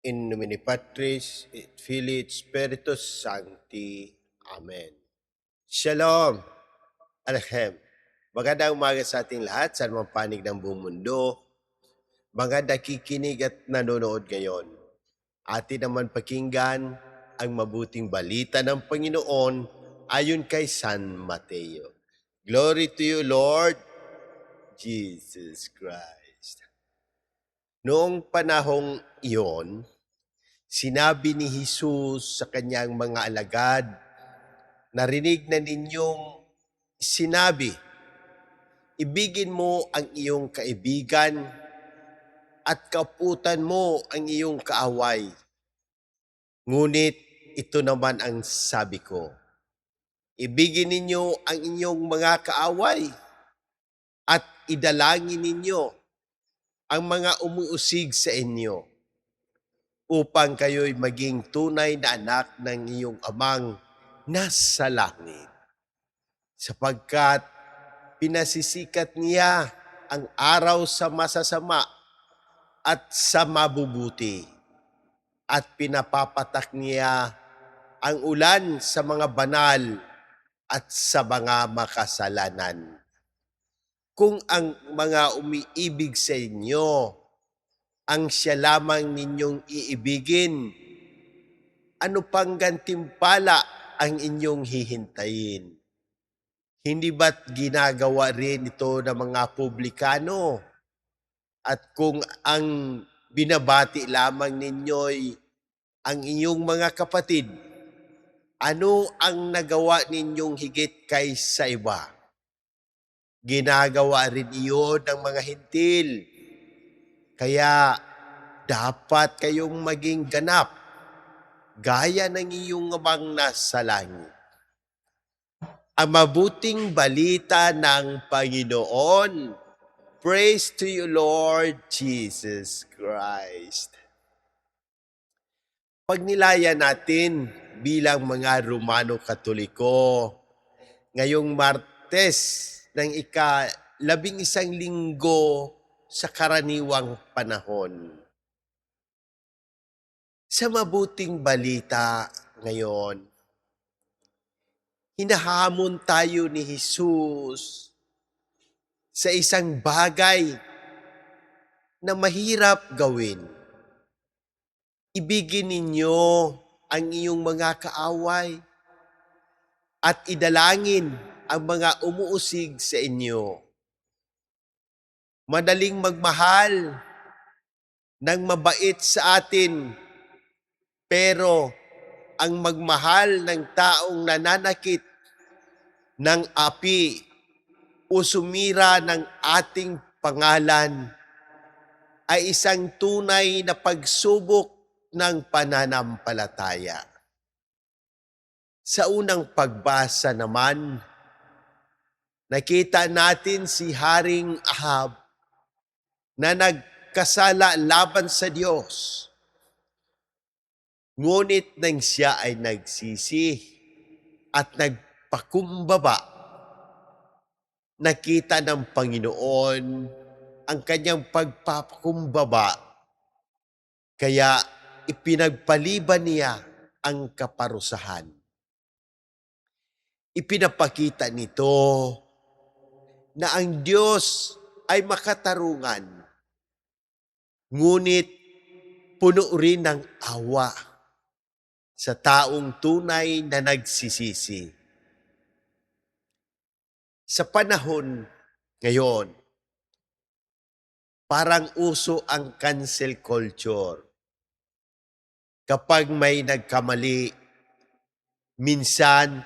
In nomine Patris et Filii et Spiritus Sancti. Amen. Shalom. Alchem. Magandang umaga sa ating lahat sa anumang panig ng buong mundo. Mga nakikinig at nanonood ngayon. Atin naman pakinggan ang mabuting balita ng Panginoon ayon kay San Mateo. Glory to you, Lord Jesus Christ. Noong panahong iyon, sinabi ni Jesus sa kanyang mga alagad, narinig na ninyong sinabi, ibigin mo ang iyong kaibigan at kaputan mo ang iyong kaaway. Ngunit ito naman ang sabi ko, ibigin ninyo ang inyong mga kaaway at idalangin ninyo ang mga umuusig sa inyo upang kayo'y maging tunay na anak ng iyong amang nasa langit. Sapagkat pinasisikat niya ang araw sa masasama at sa mabubuti, at pinapapatak niya ang ulan sa mga banal at sa mga makasalanan. Kung ang mga umiibig sa inyo ang siya lamang ninyong iibigin, ano pang gantimpala ang inyong hihintayin? Hindi ba't ginagawa rin ito ng mga publikano? At kung ang binabati lamang ninyo'y ang inyong mga kapatid, ano ang nagawa ninyong higit kaysa iba? Ginagawa rin iyon ng mga hintil. Kaya dapat kayong maging ganap gaya ng iyong amang nasa langit. Ang mabuting balita ng Panginoon. Praise to you, Lord Jesus Christ. Pagnilaya natin bilang mga Romano Katoliko, ngayong Martes ng ika-11 linggo sa karaniwang panahon. Sa mabuting balita ngayon, hinahamon tayo ni Jesus sa isang bagay na mahirap gawin. Ibigin ninyo ang iyong mga kaaway at idalangin ang mga umuusig sa inyo. Madaling magmahal ng mabait sa atin, pero ang magmahal ng taong nananakit ng api o sumira ng ating pangalan ay isang tunay na pagsubok ng pananampalataya. Sa unang pagbasa naman, nakita natin si Haring Ahab na nagkasala laban sa Diyos. Ngunit nang siya ay nagsisi at nagpakumbaba, nakita ng Panginoon ang kanyang pagpapakumbaba, kaya ipinagpaliban niya ang kaparusahan. Ipinapakita nito na ang Diyos ay makatarungan, ngunit puno rin ng awa sa taong tunay na nagsisisi. Sa panahon ngayon, parang uso ang cancel culture. Kapag may nagkamali, minsan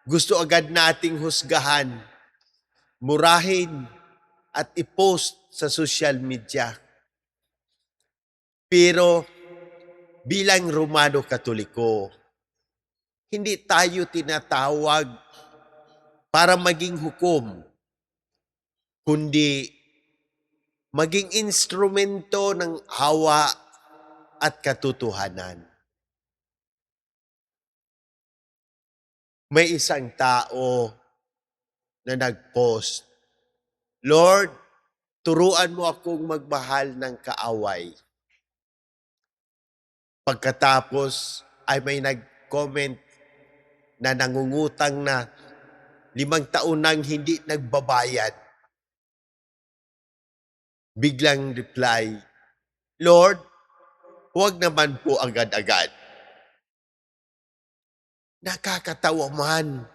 gusto agad nating husgahan, murahin at i-post sa social media. Pero bilang Romano Katoliko, hindi tayo tinatawag para maging hukom, kundi maging instrumento ng awa at katotohanan. May isang tao na nag-post, Lord, turuan mo akong magmahal ng kaaway. Pagkatapos ay may nag-comment na nangungutang na 5 taon nang hindi nagbabayad. Biglang reply, "Lord, huwag naman po agad-agad." Nakakatawa man,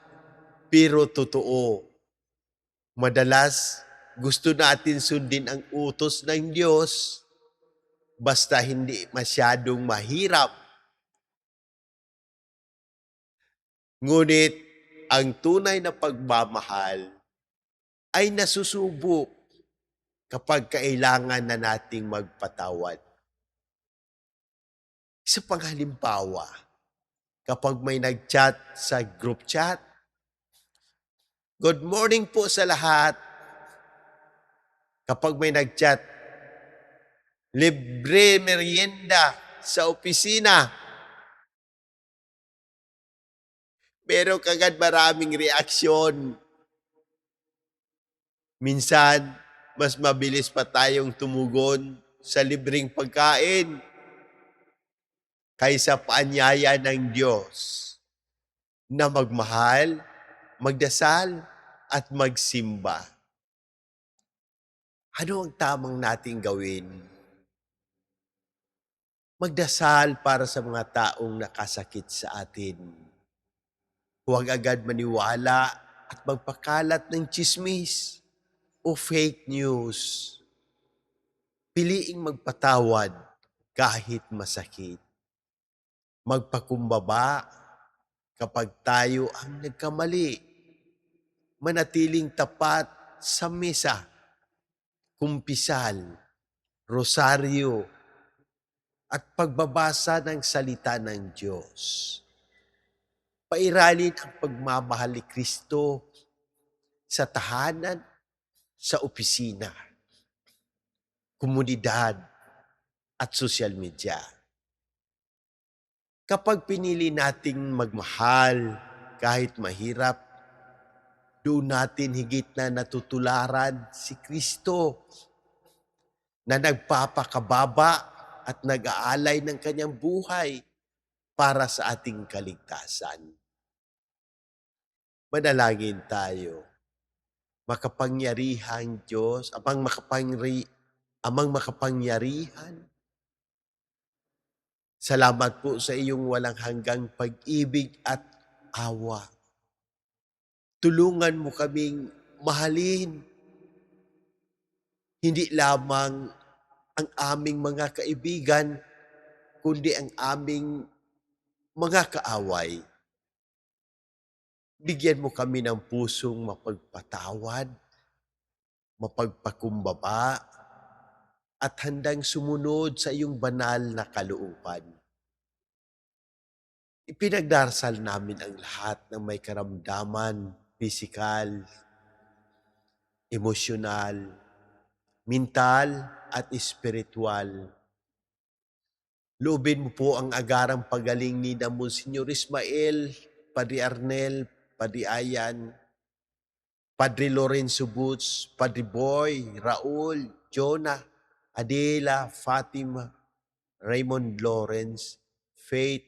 pero totoo. Madalas, gusto natin sundin ang utos ng Diyos basta hindi masyadong mahirap. Ngunit ang tunay na pagmamahal ay nasusubok kapag kailangan na nating magpatawad. Isa pang halimbawa, kapag may nag-chat sa group chat, "Good morning po sa lahat." Kapag may nag-chat, "Libre merienda sa opisina." Pero kagad maraming reaksyon. Minsan, mas mabilis pa tayong tumugon sa libreng pagkain kaysa paanyaya ng Diyos na magmahal, magdasal, at magsimba. Ano ang tamang nating gawin? Magdasal para sa mga taong nakasakit sa atin. Huwag agad maniwala at magpakalat ng tsismis o fake news. Piliing magpatawad kahit masakit. Magpakumbaba kapag tayo ang nagkamali. Manatiling tapat sa mesa, kumpisal, rosaryo, at pagbabasa ng salita ng Diyos. Pairalin ang pagmamahal ni Kristo sa tahanan, sa opisina, komunidad, at social media. Kapag pinili nating magmahal kahit mahirap, doon natin higit na natutularan si Kristo na nagpapakababa at nag-aalay ng kanyang buhay para sa ating kaligtasan. Manalangin tayo. Makapangyarihang Diyos, Amang makapangyarihan, salamat po sa iyong walang hanggang pag-ibig at awa. Tulungan mo kaming mahalin, hindi lamang ang aming mga kaibigan, kundi ang aming mga kaaway. Bigyan mo kami ng pusong mapagpatawad, mapagpakumbaba, at handang sumunod sa iyong banal na kalooban. Ipinagdarasal namin ang lahat ng may karamdaman, pisikal, emosyonal, mental, at espiritual. Loobin mo po ang agarang pagaling ni Monsignor Ismael, Padre Arnel, Padre Ayan, Padre Lorenzo Boots, Padre Boy, Raul, Jonah, Adela, Fatima, Raymond Lawrence, Faith,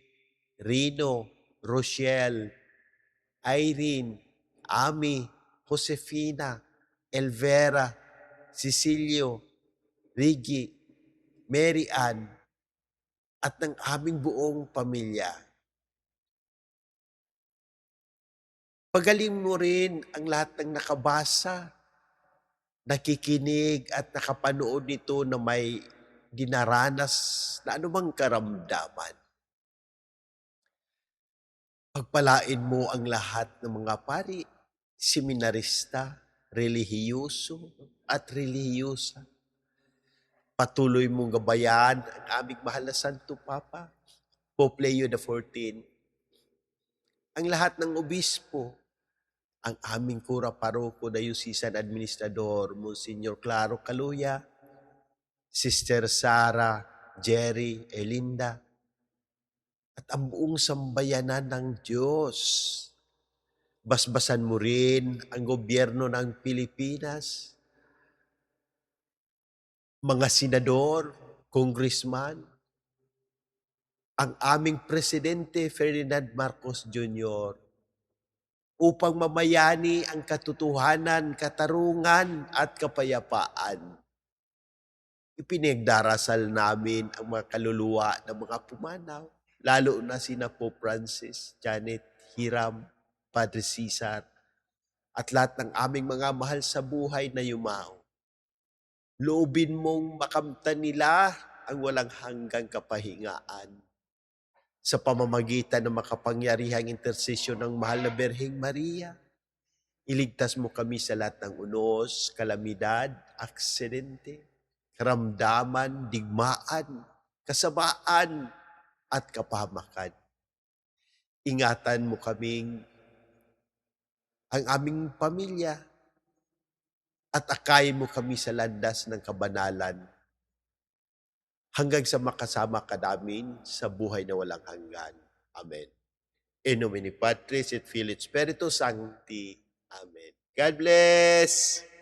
Rino, Rochelle, Irene, Ami, Josefina, Elvera, Cecilio, Riggy, Mary Ann, at ng aming buong pamilya. Pagaling mo rin ang lahat ng nakabasa, nakikinig at nakapanood nito na may dinaranas na anumang karamdaman. Pagpalain mo ang lahat ng mga pari, seminarista, relihiyoso at relihiyosa. Patuloy mong gabayan ang aming mahal na Santo Papa, Pope Leo XIV, ang lahat ng obispo, ang aming kura paroko, dayusisan administrador, Monsignor Claro Caluya, Sister Sara, Jerry, Elinda, at ang buong sambayanan ng Diyos. Basbasan mo rin ang gobyerno ng Pilipinas, mga senador, congressman, ang aming Presidente Ferdinand Marcos Jr. upang mamayani ang katotohanan, katarungan at kapayapaan. Ipinagdarasal namin ang mga kaluluwa ng mga pumanaw, lalo na sina Pope Francis, Janet, Hiram, Padre Cesar, at lahat ng aming mga mahal sa buhay na yumao. Loobin mong makamtan nila ang walang hanggang kapahingaan sa pamamagitan ng makapangyarihang intersesyon ng mahal na Birheng Maria. Iligtas mo kami sa lahat ng unos, kalamidad, aksidente, karamdaman, digmaan, kasamaan, at kapahamakan. Ingatan mo kaming ang aming pamilya at akayin mo kami sa landas ng kabanalan hanggang sa makasama ka namin sa buhay na walang hanggan. Amen. In nomine Patris et Filii et Spiritus Sancti. Amen. God bless!